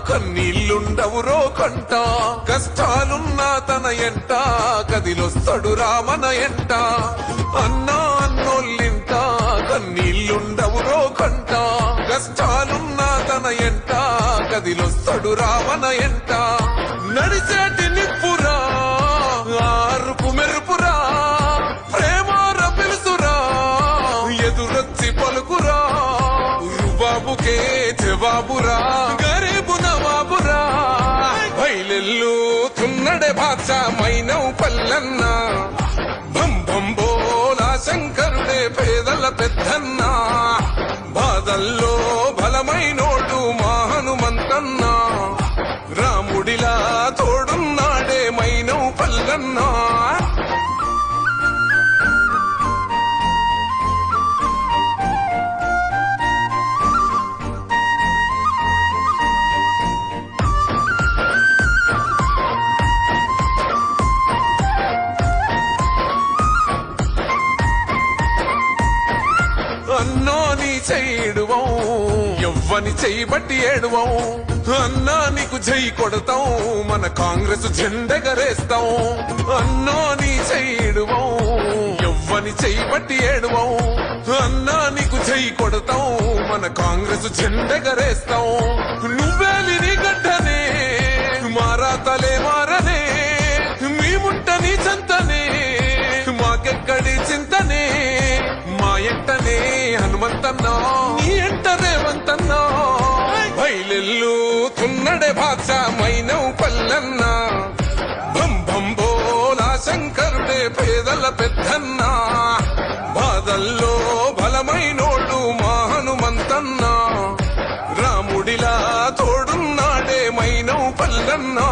కన్నీళ్ళుండవురో కంట కష్టాలున్నా తన ఎంట కదిలొస్తడు రామన ఎంట అన్నా అన్నోళ్ళింట కన్నీళ్ళుండవురో కంట కష్టాలున్నా తన ఎంట కదిలొస్తడు రామన ఎంట నడిచేటి నిప్పురా ఆరుపు మెరుపురా ప్రేమార పిలుసురా ఎదురొచ్చి పలుకురా రుబాబుకే జవాబురా గరీబు నవాబురా బయలెల్లు తున్నడే బాద్షా మైనవ్ పల్లన్న బం బం బోలా శంకరుడే పేదల పెద్దన్న బాధల్లో బలమైనోడు మా హనుమంతన్న రాముడిలా తోడున్నాడే మైనవ్ పల్లన్న అన్నా నీ చేయడువం ఎవ్వని చేయబట్టి ఏడువం అన్నా నీకు జై కొడతాం మన కాంగ్రెస్ జెండెగరేస్తాం అన్నా నీ చేయడువం ఎవ్వని చేయబట్టి ఏడువం అన్నా నీకు జై కొడతాం మన కాంగ్రెస్ జెండెగరేస్తాం నువ్వేలి నీ గడ్డనే మారాతలే మారనే మేముంట నీ చెంతనే మాకెక్కడి చింతనే మా ఎంటనే హనుమంతన్నా నీ ఎంట రేవంతన్నా బయలెల్లు తున్నడే బాద్షా మైనవ్ పల్లన్న బం బం బోలా శంకరుడే పేదల పెద్దన్న బాధల్లో బలమైనోడు మా హనుమంతన్నా రాముడిలా తోడున్నాడే మైనవ్ పల్లన్నా